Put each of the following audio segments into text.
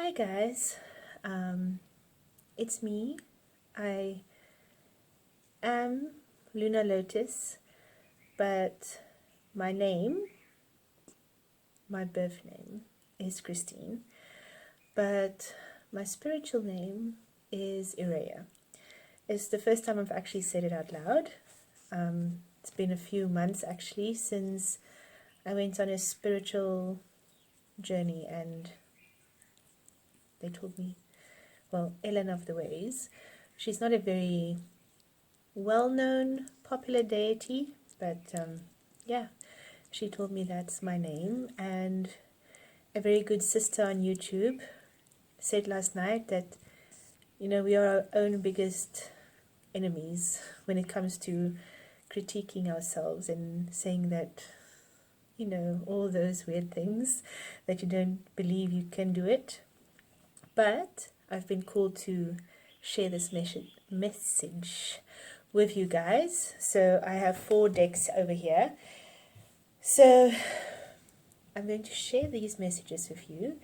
Hi guys, it's me. I am Luna Lotus, but my name, my birth name is Christine, but my spiritual name is Irea. It's the first time I've actually said it out loud. It's been a few months actually since I went on a spiritual journey, and they told me, well, Ellen of the Ways, she's not a very well-known popular deity, but yeah, she told me that's my name. And a very good sister on YouTube said last night that we are our own biggest enemies when it comes to critiquing ourselves and saying that all those weird things, that you don't believe you can do it. But I've been called to share this message with you guys. So I have 4 decks over here. So I'm going to share these messages with you.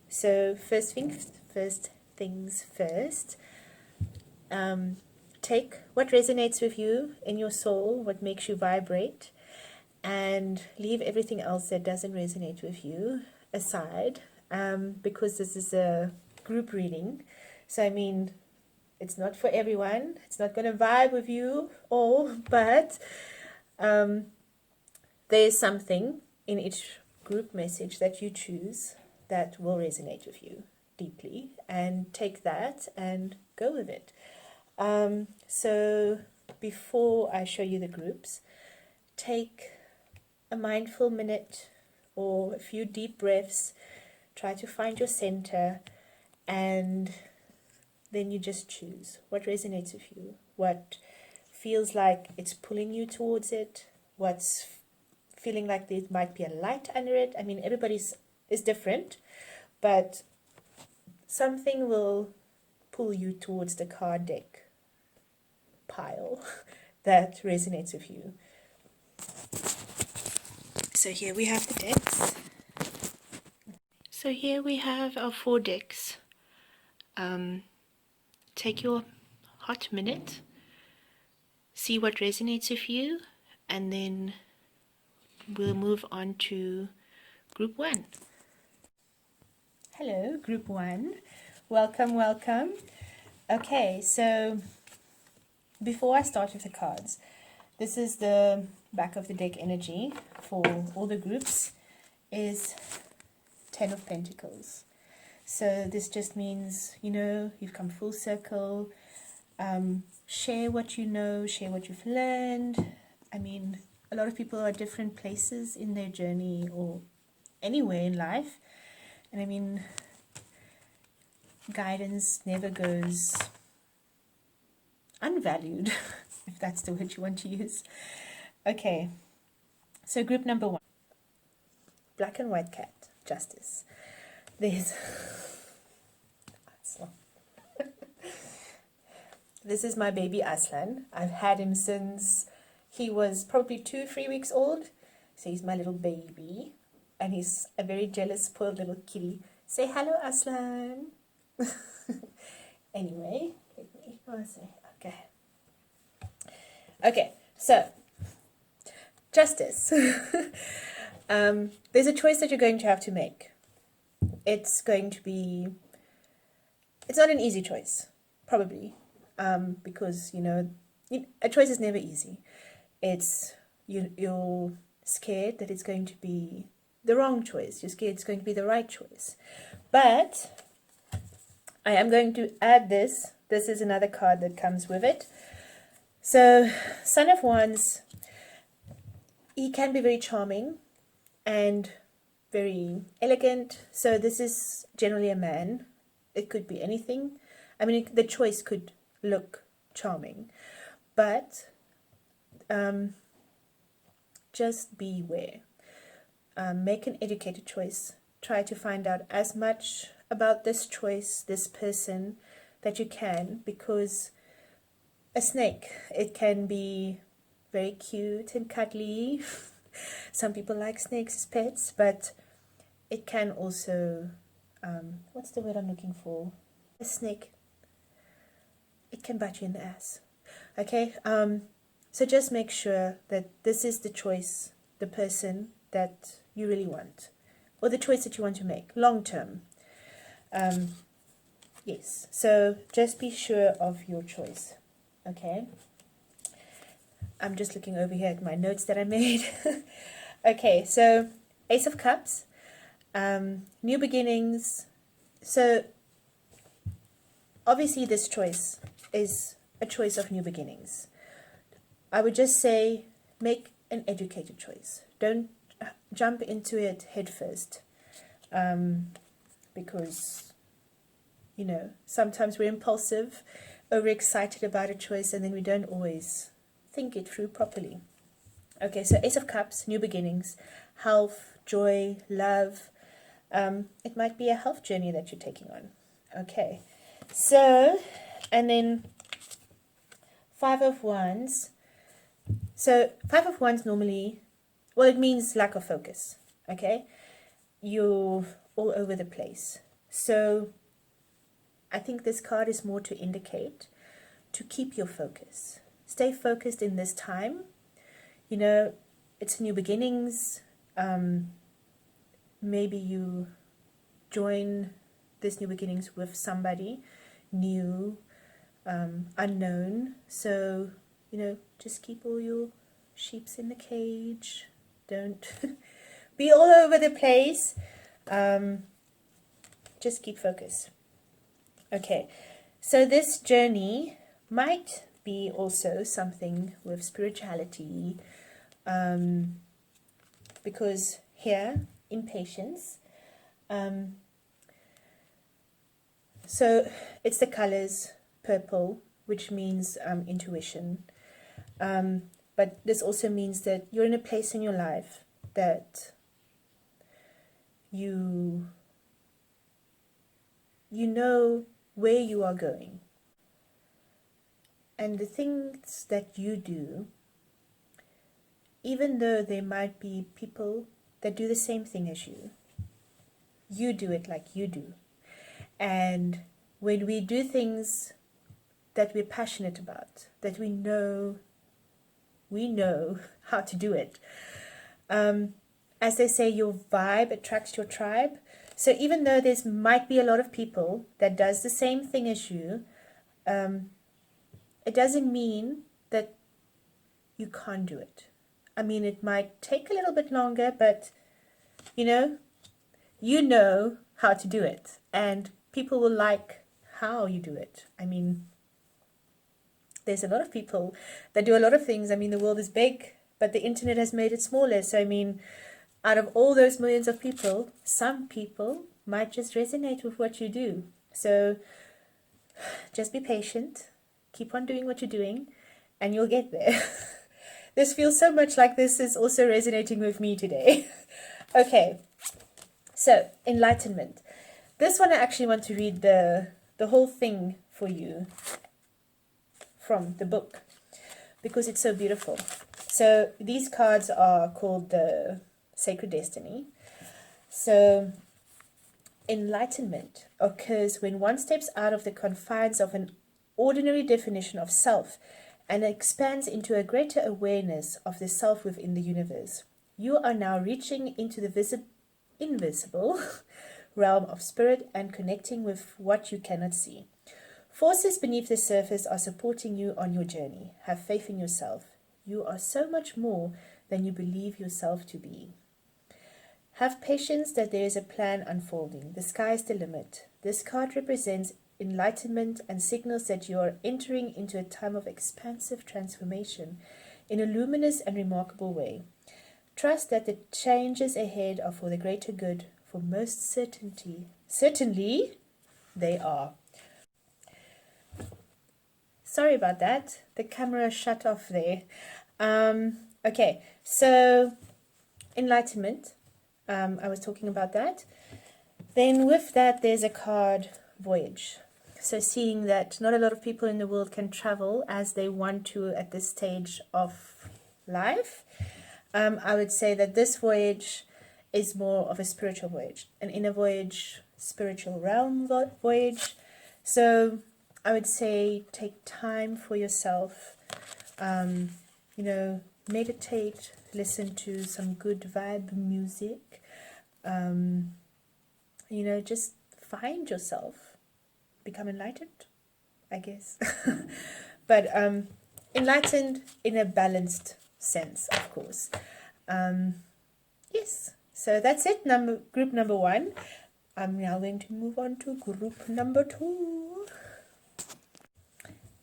So first things first. Take what resonates with you in your soul, what makes you vibrate, and leave everything else that doesn't resonate with you aside, because this is a group reading. So I mean, it's not for everyone. It's not going to vibe with you all, but there's something in each group message that you choose that will resonate with you deeply, and take that and go with it. So before I show you the groups, take a mindful minute or a few deep breaths. Try to find your center, and then you just choose what resonates with you, what feels like it's pulling you towards it, what's feeling like there might be a light under it. I mean, everybody's is different, but something will pull you towards the card deck pile that resonates with you. So here we have the decks. So here we have our 4 decks. Take your hot minute, see what resonates with you, and then we'll move on to group 1. Hello, group 1. Welcome, welcome. Okay, so before I start with the cards, this is the back of the deck energy for all the groups, is 10 of Pentacles. So this just means, you've come full circle. Share what you know, share what you've learned. I mean, a lot of people are at different places in their journey or anywhere in life. And I mean, guidance never goes unvalued, if that's the word you want to use. Okay, so group number 1. Black and white cat, justice. There's... This is my baby Aslan. I've had him since he was probably 2-3 weeks old. So he's my little baby. And he's a very jealous, spoiled little kitty. Say hello, Aslan. Anyway, okay. Okay, so justice. There's a choice that you're going to have to make. It's not an easy choice, probably. Because a choice is never easy. It's you're scared that it's going to be the wrong choice. You're scared it's going to be the right choice. But I am going to add this. This is another card that comes with it. So Son of Wands, he can be very charming and very elegant. So this is generally a man. It could be anything. I mean, the choice could look charming, but just beware. Make an educated choice. Try to find out as much about this choice, this person, that you can, because a snake, it can be very cute and cuddly. Some people like snakes as pets, but it can also, what's the word I'm looking for? A snake. It can bite you in the ass. Okay, so just make sure that this is the choice, the person that you really want, or the choice that you want to make long term. Yes, so just be sure of your choice. Okay, I'm just looking over here at my notes that I made. Okay, so Ace of Cups, new beginnings. So obviously this choice is a choice of new beginnings. I would just say make an educated choice. Don't jump into it head first, because, you know, sometimes we're impulsive, overexcited about a choice, and then we don't always think it through properly. Okay, so Ace of Cups, new beginnings, health, joy, love. It might be a health journey that you're taking on. Okay, so, and then Five of Wands. So Five of Wands normally, well, it means lack of focus. Okay, you're all over the place. So I think this card is more to indicate to keep your focus. Stay focused in this time. You know, it's new beginnings. Maybe you join this new beginnings with somebody new, unknown. So, you know, just keep all your sheeps in the cage. Don't be all over the place. Just keep focus. Okay, so this journey might be also something with spirituality, because here, impatience. So it's the colors purple, which means intuition. But this also means that you're in a place in your life that you know where you are going. And the things that you do, even though there might be people that do the same thing as you do it like you do. And when we do things that we're passionate about, that we know how to do it. As they say, your vibe attracts your tribe. So even though there might be a lot of people that does the same thing as you, it doesn't mean that you can't do it. I mean, it might take a little bit longer, but you know how to do it, and people will like how you do it. I mean, there's a lot of people that do a lot of things. I mean, the world is big, but the internet has made it smaller. So, I mean, out of all those millions of people, some people might just resonate with what you do. So just be patient, keep on doing what you're doing, and you'll get there. This feels so much like this is also resonating with me today. Okay, so enlightenment. This one I actually want to read the whole thing for you from the book, because it's so beautiful. So these cards are called the Sacred Destiny. So enlightenment occurs when one steps out of the confines of an ordinary definition of self and expands into a greater awareness of the self within the universe. You are now reaching into the invisible realm of spirit and connecting with what you cannot see. Forces beneath the surface are supporting you on your journey. Have faith in yourself. You are so much more than you believe yourself to be. Have patience that there is a plan unfolding. The sky is the limit. This card represents enlightenment and signals that you are entering into a time of expansive transformation in a luminous and remarkable way. Trust that the changes ahead are for the greater good, for most certainly they are. Sorry about that. The camera shut off there. Okay, so enlightenment. I was talking about that. Then with that, there's a card, voyage. So seeing that not a lot of people in the world can travel as they want to at this stage of life, I would say that this voyage is more of a spiritual voyage, an inner voyage, spiritual realm voyage. So I would say take time for yourself, meditate, listen to some good vibe music, just find yourself, become enlightened, I guess. But enlightened in a balanced sense, of course. Yes, so that's it, group number 1. I'm now going to move on to group number 2.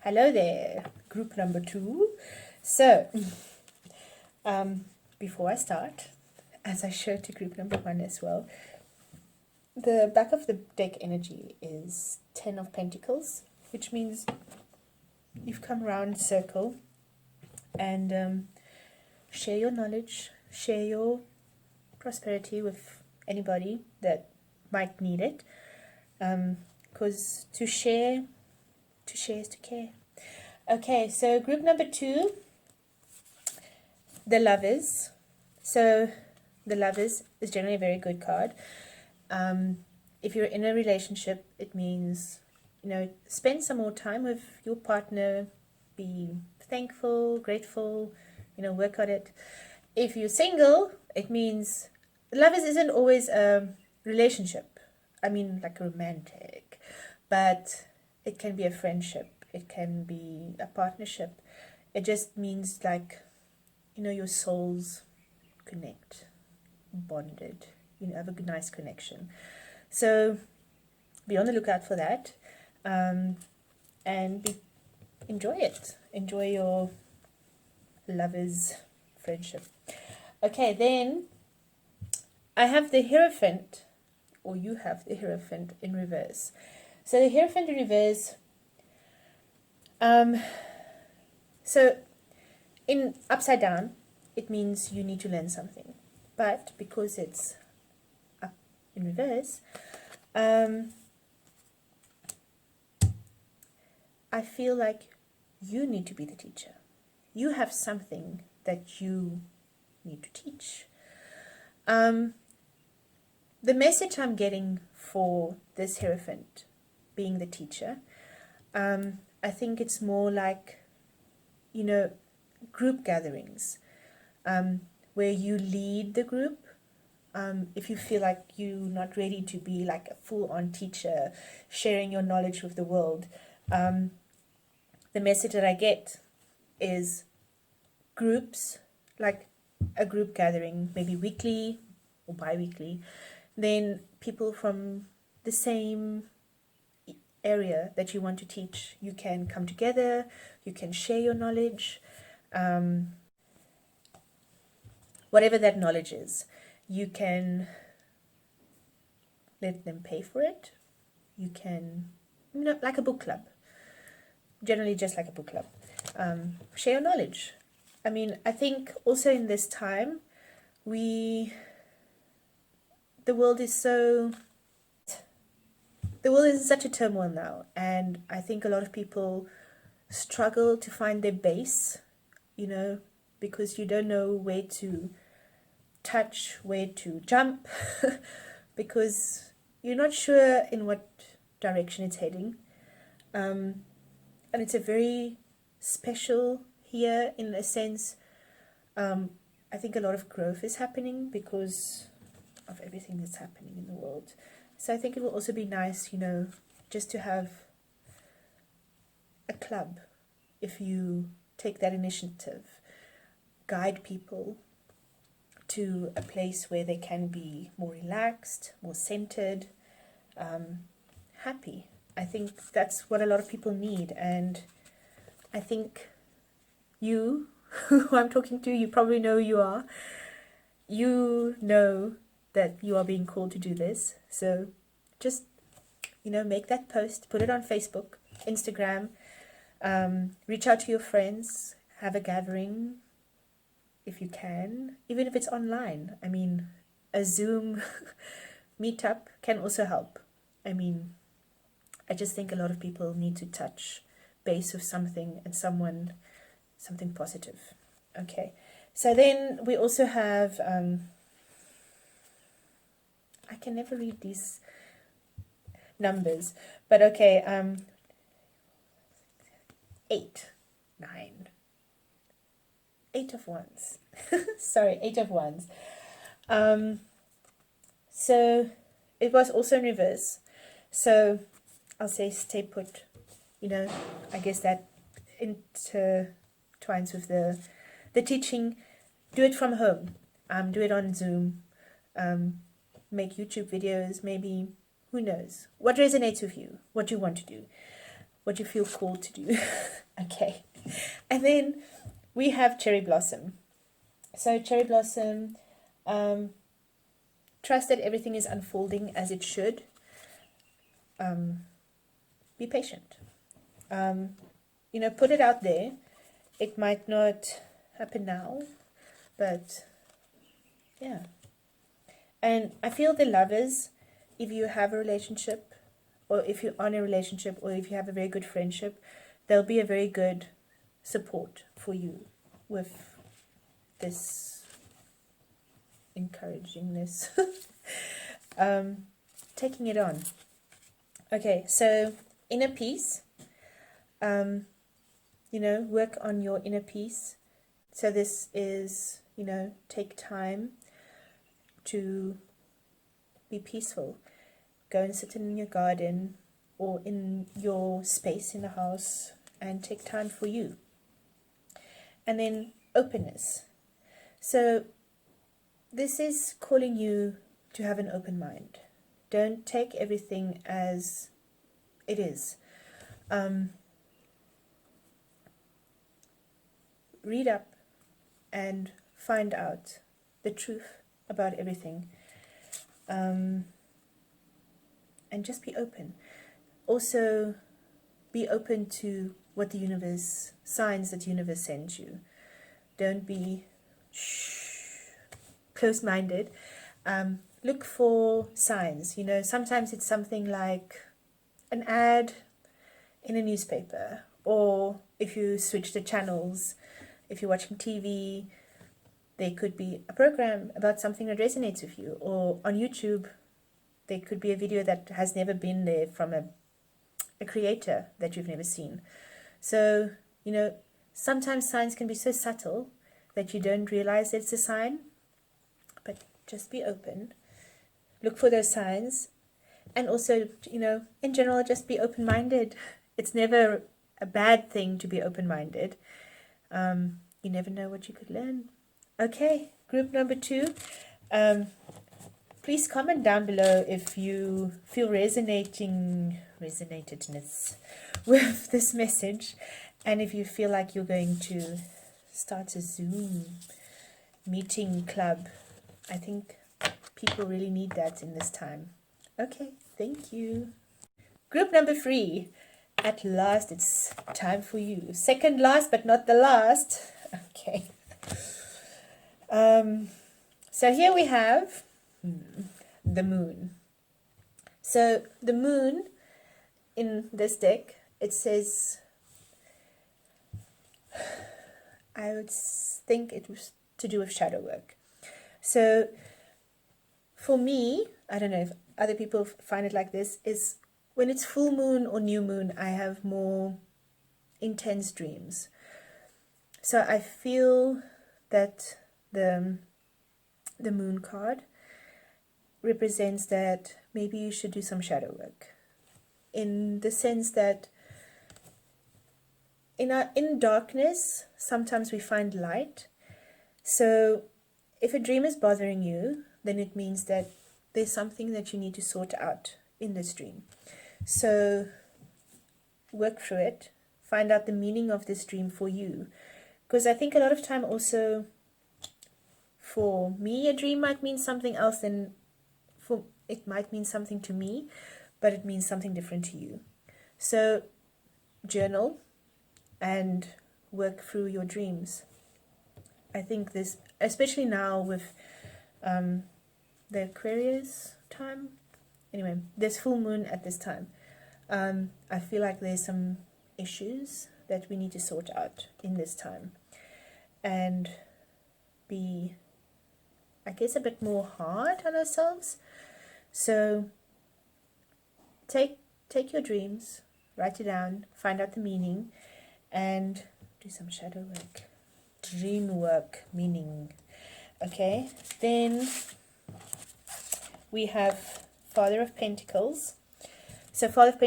Hello there, group number 2. So, before I start, as I showed to group number 1 as well, the back of the deck energy is 10 of Pentacles, which means you've come around circle and share your knowledge, share your prosperity with anybody that might need it, because to share is to care. Okay, so group number 2, the Lovers. So the Lovers is generally a very good card. If you're in a relationship, it means, spend some more time with your partner, be thankful, grateful, work on it. If you're single, it means Lovers isn't always a relationship. I mean, like romantic, but it can be a friendship. It can be a partnership. It just means like, your souls connect, bonded, have a nice connection. So be on the lookout for that, and enjoy it. Enjoy your Lovers friendship. Okay, then I have the Hierophant, or you have the Hierophant in reverse. So the Hierophant in reverse, so in upside down, it means you need to learn something. But because it's up in reverse, I feel like you need to be the teacher. You have something that you need to teach. The message I'm getting for this Hierophant being the teacher, I think it's more like, group gatherings, where you lead the group. If you feel like you're not ready to be like a full-on teacher, sharing your knowledge with the world, the message that I get is groups, like a group gathering, maybe weekly or bi-weekly, then people from the same area that you want to teach, you can come together, you can share your knowledge, whatever that knowledge is. You can let them pay for it. You can, like a book club, generally just like a book club. Share your knowledge. I mean, I think also in this time, the world is in such a turmoil now, and I think a lot of people struggle to find their base, because you don't know where to touch, where to jump, because you're not sure in what direction it's heading. And it's a very special year in a sense. I think a lot of growth is happening because of everything that's happening in the world. So I think it will also be nice, just to have a club, if you take that initiative, guide people to a place where they can be more relaxed, more centered, happy. I think that's what a lot of people need, and I think you, who I'm talking to, you probably know who you are. You know that you are being called to do this, so just, make that post, put it on Facebook, Instagram, reach out to your friends, have a gathering, if you can, even if it's online. I mean, a Zoom meetup can also help. I mean, I just think a lot of people need to touch base with something and something positive. Okay, so then we also have I can never read these numbers, but okay, 8, 9, 8 of Wands. Sorry, 8 of Wands. So it was also in reverse. So I'll say stay put. I guess that intertwines with the teaching. Do it from home. Do it on Zoom. Make YouTube videos, maybe. Who knows? What resonates with you? What you want to do? What you feel called to do? Okay. And then we have Cherry Blossom. So Cherry Blossom, trust that everything is unfolding as it should. Be patient. Put it out there. It might not happen now, but yeah. And I feel the lovers, if you have a relationship, or if you're on a relationship, or if you have a very good friendship, there'll be a very good support for you with this encouragingness. Taking it on. Okay, so inner peace. Work on your inner peace. So this is, take time to be peaceful. Go and sit in your garden or in your space in the house and take time for you. And then openness. So this is calling you to have an open mind. Don't take everything as it is. Read up and find out the truth about everything. And just be open. Also, be open to what the universe, signs that the universe sends you. Don't be closed-minded. Look for signs. Sometimes it's something like an ad in a newspaper, or if you switch the channels, if you're watching TV, there could be a program about something that resonates with you, or on YouTube, there could be a video that has never been there from a creator that you've never seen. So, sometimes signs can be so subtle that you don't realize it's a sign, but just be open. Look for those signs. And also, in general, just be open-minded. It's never a bad thing to be open-minded. You never know what you could learn. Okay, group number 2. Please comment down below if you feel resonatedness with this message, and if you feel like you're going to start a Zoom meeting club. I think people really need that in this time. Okay, thank you. Group number 3. At last, it's time for you. Second last, but not the last. Okay. So here we have the moon. So the moon in this deck, it says, I would think it was to do with shadow work. So for me, I don't know if other people find it like this, is when it's full moon or new moon, I have more intense dreams. So I feel that the moon card represents that maybe you should do some shadow work, in the sense that in darkness sometimes we find light. So if a dream is bothering you, then it means that there's something that you need to sort out in this dream. So work through it, find out the meaning of this dream for you, because I think a lot of time also, for me, a dream might mean something else than it might mean something to me, but it means something different to you. So journal and work through your dreams. I think this, especially now with the Aquarius time, anyway, there's full moon at this time. I feel like there's some issues that we need to sort out in this time, and be, I guess, a bit more hard on ourselves. So take your dreams, write it down, find out the meaning, and do some shadow work. Dream work, meaning. Okay, then we have Father of Pentacles. So Father of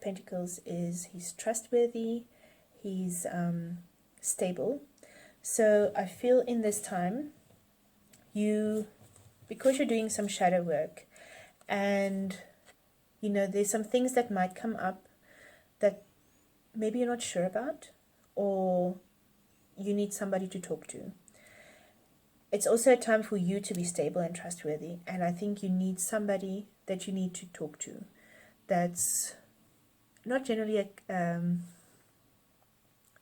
Pentacles is, he's trustworthy, he's stable. So I feel in this time, because you're doing some shadow work, and there's some things that might come up that maybe you're not sure about, or you need somebody to talk to. It's also a time for you to be stable and trustworthy, and I think you need somebody that you need to talk to. That's not generally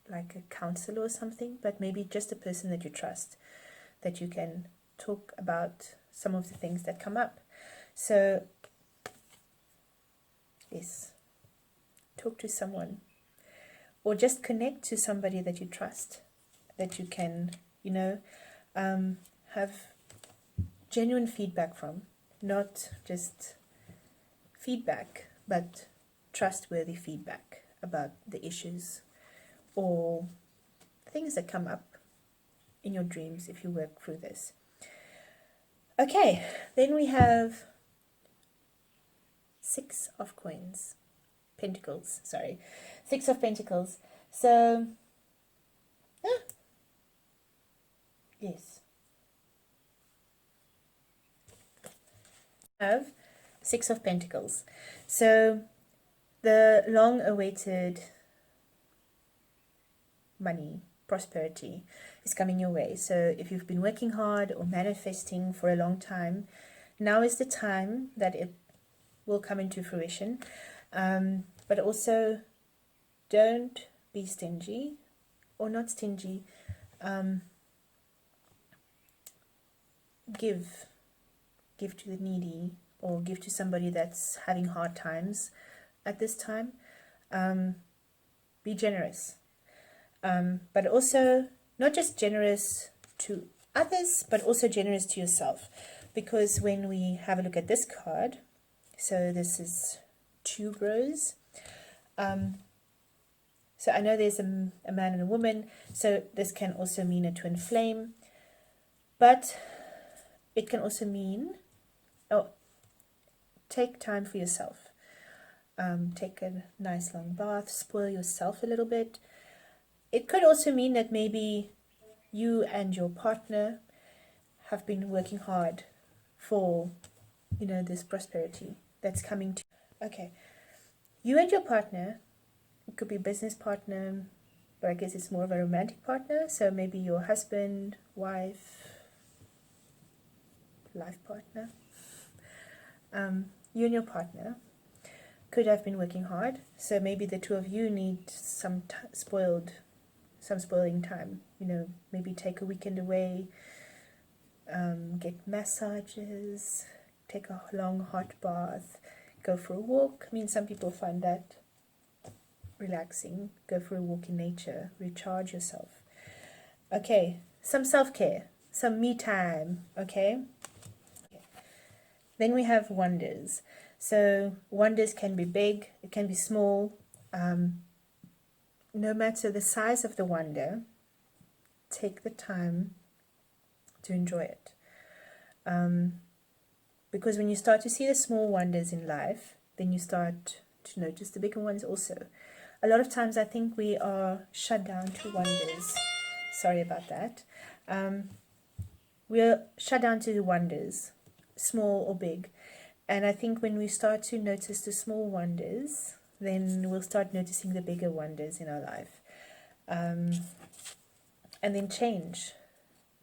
like a counselor or something, but maybe just a person that you trust, that you can talk about some of the things that come up. So yes, talk to someone, or just connect to somebody that you trust, that you can have genuine feedback from, not just feedback, but trustworthy feedback about the issues or things that come up in your dreams if you work through this. Okay, then we have Six of Pentacles. So, yes. Have Six of Pentacles. So, the long-awaited money, prosperity is coming your way. So if you've been working hard or manifesting for a long time, now is the time that it will come into fruition. But also, don't be stingy, or not stingy. Give to the needy, or give to somebody that's having hard times at this time. Be generous. But also not just generous to others, but also generous to yourself. Because when we have a look at this card, so this is two bros. So I know there's a man and a woman, so this can also mean a twin flame. But it can also mean, take time for yourself. Take a nice long bath, spoil yourself a little bit. It could also mean that maybe you and your partner have been working hard for, this prosperity that's coming to you. Okay. You and your partner, it could be a business partner, but I guess it's more of a romantic partner. So maybe your husband, wife, life partner. You and your partner could have been working hard. So maybe the two of you need some spoiling time. Maybe take a weekend away, get massages, take a long hot bath, go for a walk. I mean, some people find that relaxing. Go for a walk in nature, recharge yourself. Okay, some self-care, some me time, okay? Then we have wonders. So wonders can be big, it can be small. No matter the size of the wonder, take the time to enjoy it. Because when you start to see the small wonders in life, then you start to notice the bigger ones also. A lot of times I think we are shut down to wonders. Sorry about that. We're shut down to the wonders, small or big. And I think when we start to notice the small wonders, then we'll start noticing the bigger wonders in our life. And then change.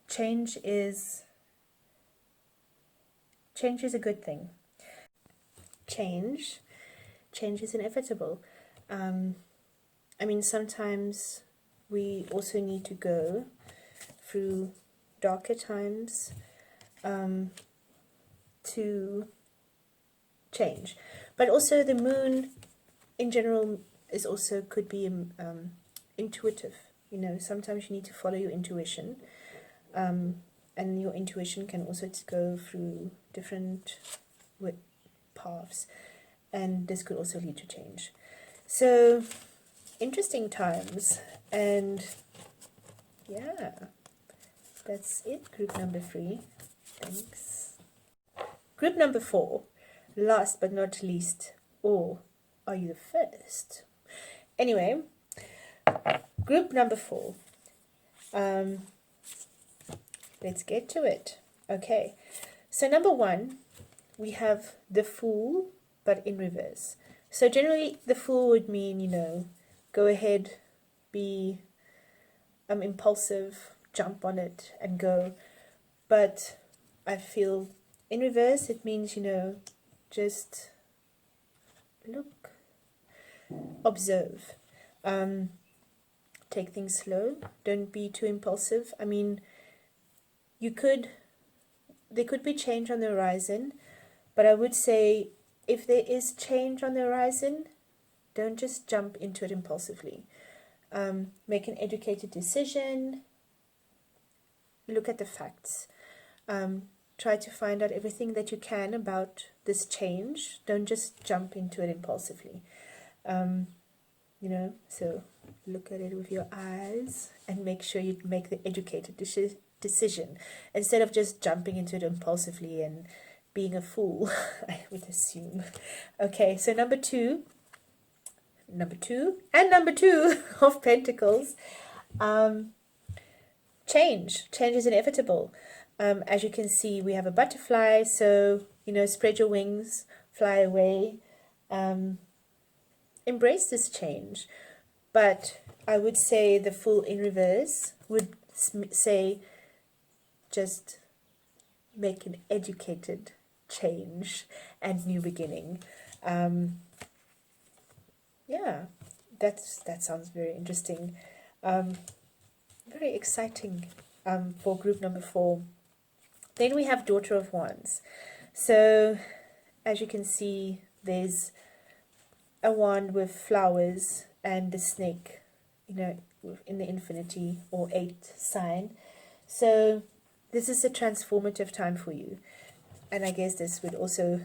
Change is a good thing. Change is inevitable. I mean, sometimes we also need to go through darker times to change. But also the moon in general could be intuitive. Sometimes you need to follow your intuition. and your intuition can also go through different paths, and this could also lead to change. So interesting times, and yeah, that's it. Group number 3. Thanks. Group number 4, last but not least, or are you the first? Anyway, group number 4. Let's get to it. Okay, so number 1, we have the Fool, but in reverse. So generally, the Fool would mean, go ahead, be impulsive, jump on it and go. But I feel in reverse, it means, just look, observe, take things slow, don't be too impulsive. I mean, there could be change on the horizon, but I would say if there is change on the horizon, don't just jump into it impulsively. Make an educated decision, look at the facts, try to find out everything that you can about this change. Don't just jump into it impulsively. So look at it with your eyes and make sure you make the educated decision instead of just jumping into it impulsively and being a fool, I would assume. Okay, so number two of Pentacles, change is inevitable. As you can see, we have a butterfly, so spread your wings, fly away, embrace this change. But I would say the Fool in reverse would say just make an educated change and new beginning. Yeah, that sounds very interesting, very exciting for group number 4. Then we have Daughter of Wands. So as you can see, there's a wand with flowers and a snake, in the infinity or 8 sign. So this is a transformative time for you. And I guess this would also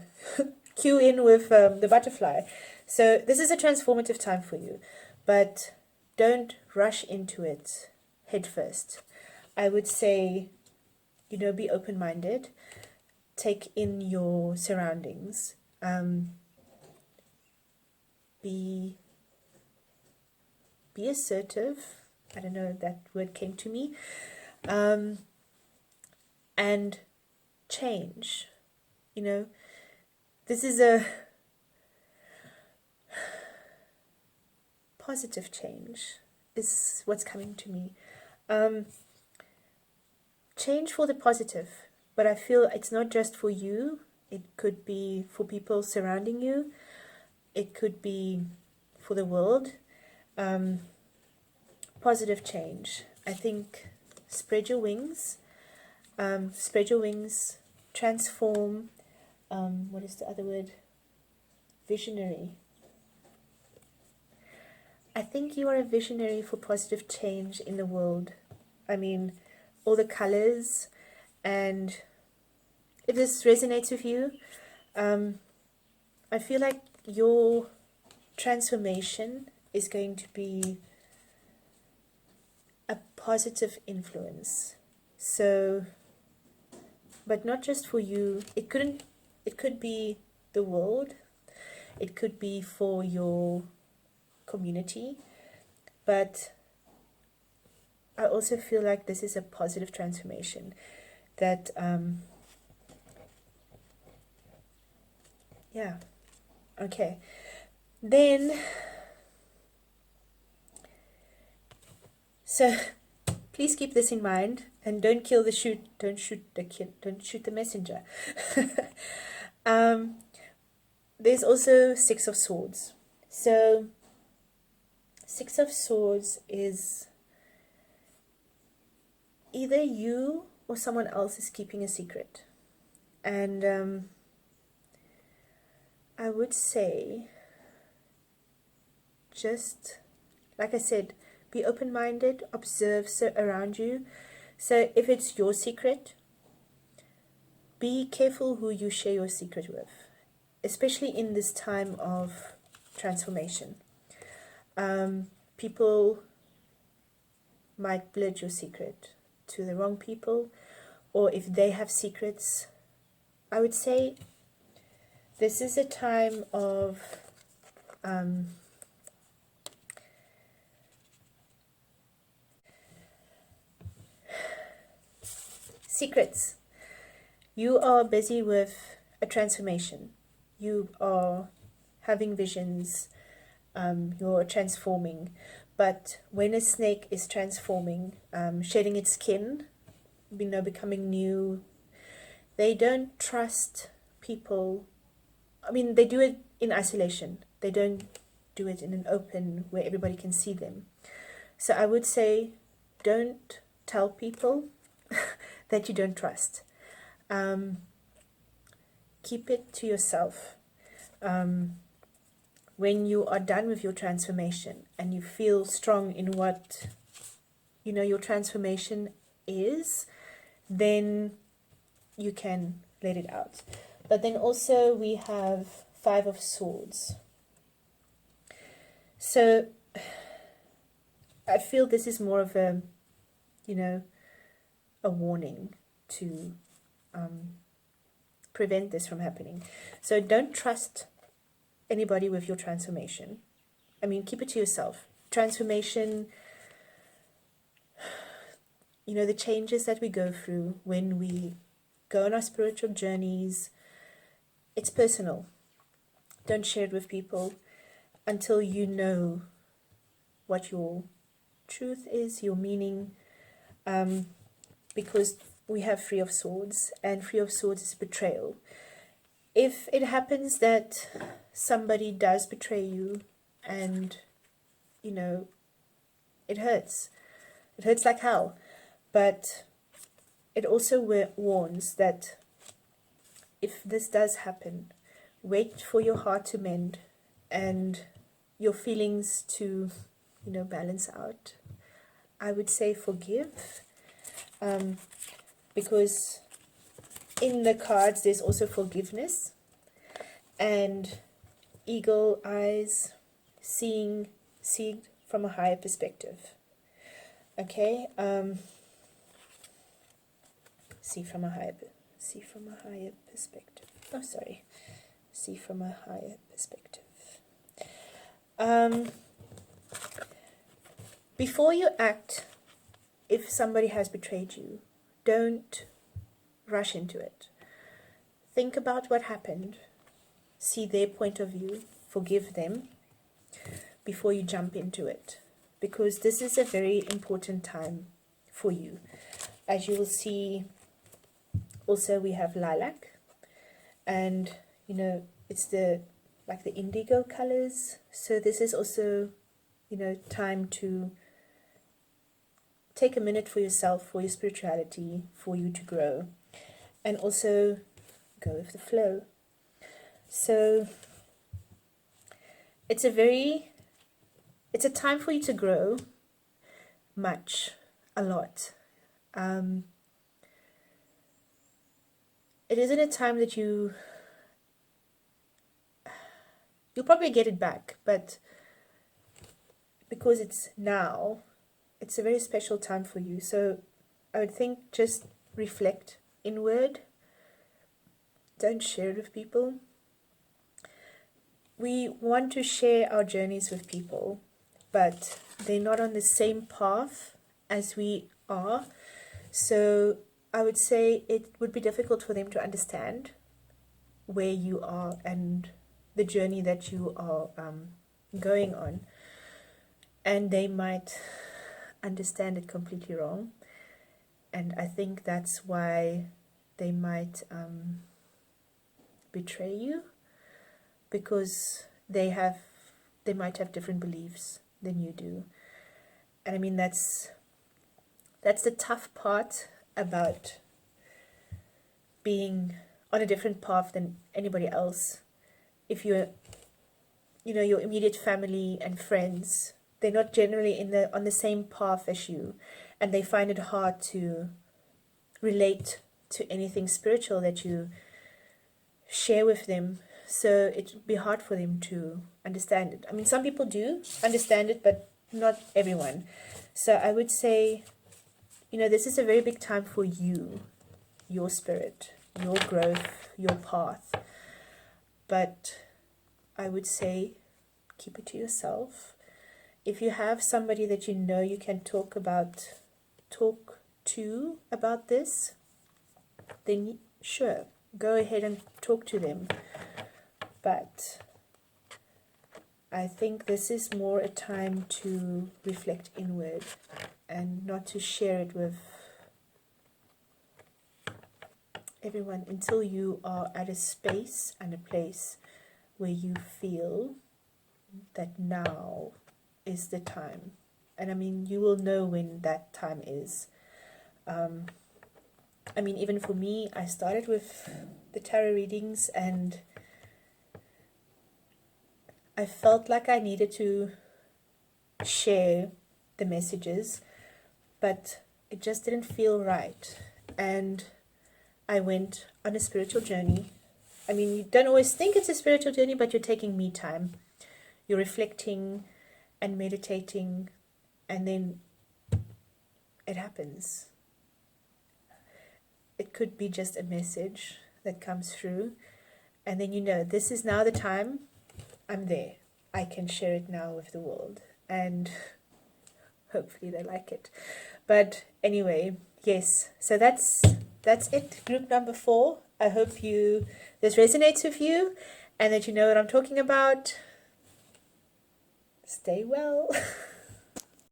cue in with the butterfly. So this is a transformative time for you, but don't rush into it head first. I would say, be open-minded, take in your surroundings, be assertive. I don't know, that word came to me. And change. This is a positive change is what's coming to me. Change for the positive, but I feel it's not just for you. It could be for people surrounding you. It could be for the world. Positive change. I think spread your wings, transform. What is the other word? Visionary. I think you are a visionary for positive change in the world. I mean, all the colors, and if this resonates with you, I feel like your transformation is going to be a positive influence. So, but not just for you. It could be the world. It could be for your community, but I also feel like this is a positive transformation that yeah, okay. Then so please keep this in mind, and don't shoot the messenger. There's also 6 of Swords. So 6 of Swords is either you or someone else is keeping a secret. And I would say, just like I said, be open-minded, observe around you. So if it's your secret be careful who you share your secret with, especially in this time of transformation. People might blurt your secret to the wrong people, or if they have secrets, I would say this is a time of secrets. You are busy with a transformation. You are having visions. You're transforming. But when a snake is transforming, shedding its skin, becoming new, they don't trust people. I mean, they do it in isolation. They don't do it in an open where everybody can see them. So I would say, don't tell people that you don't trust. Keep it to yourself. When you are done with your transformation and you feel strong in what your transformation is, then you can let it out. But then also we have 5 of Swords. So I feel this is more of a warning to prevent this from happening. So don't trust anybody with your transformation. I mean, keep it to yourself. Transformation, the changes that we go through when we go on our spiritual journeys, it's personal. Don't share it with people until you know what your truth is, your meaning, because we have 3 of Swords, and 3 of Swords is betrayal. If it happens that somebody does betray you and, it hurts. It hurts like hell. But it also warns that if this does happen, wait for your heart to mend and your feelings to, balance out. I would say forgive, because in the cards there's also forgiveness and eagle eyes, seeing from a higher perspective. Okay, see from a higher perspective. Oh, sorry. See from a higher perspective. Before you act, if somebody has betrayed you, don't rush into it. Think about what happened. See their point of view. Forgive them before you jump into it. Because this is a very important time for you. As you will see, also we have lilac. And, it's the indigo colors. So this is also, time to take a minute for yourself, for your spirituality, for you to grow. And also go with the flow. So it's a time for you to grow a lot. It isn't a time that you'll probably get it back, but because it's now, it's a very special time for you. So I would think just reflect inward. Don't share it with people. We want to share our journeys with people, but they're not on the same path as we are. So I would say it would be difficult for them to understand where you are and the journey that you are going on. And they might understand it completely wrong. And I think that's why they might betray you, because they might have different beliefs than you do. And I mean, that's the tough part about being on a different path than anybody else. If you're, your immediate family and friends, they're not generally on the same path as you, and they find it hard to relate to anything spiritual that you share with them. So it would be hard for them to understand it. I mean, some people do understand it, but not everyone. So I would say, this is a very big time for you, your spirit, your growth, your path. But I would say, keep it to yourself. If you have somebody that you can talk to about this, then sure, go ahead and talk to them. But I think this is more a time to reflect inward and not to share it with everyone until you are at a space and a place where you feel that now is the time. And I mean, you will know when that time is. I mean, even for me, I started with the tarot readings and I felt like I needed to share the messages, but it just didn't feel right. And I went on a spiritual journey. I mean, you don't always think it's a spiritual journey, but you're taking me time. You're reflecting and meditating, and then it happens. It could be just a message that comes through, and then this is now the time. I'm there. I can share it now with the world, and hopefully they like it. But anyway, yes. So that's it. Group number 4. I hope this resonates with you, and that you know what I'm talking about. Stay well.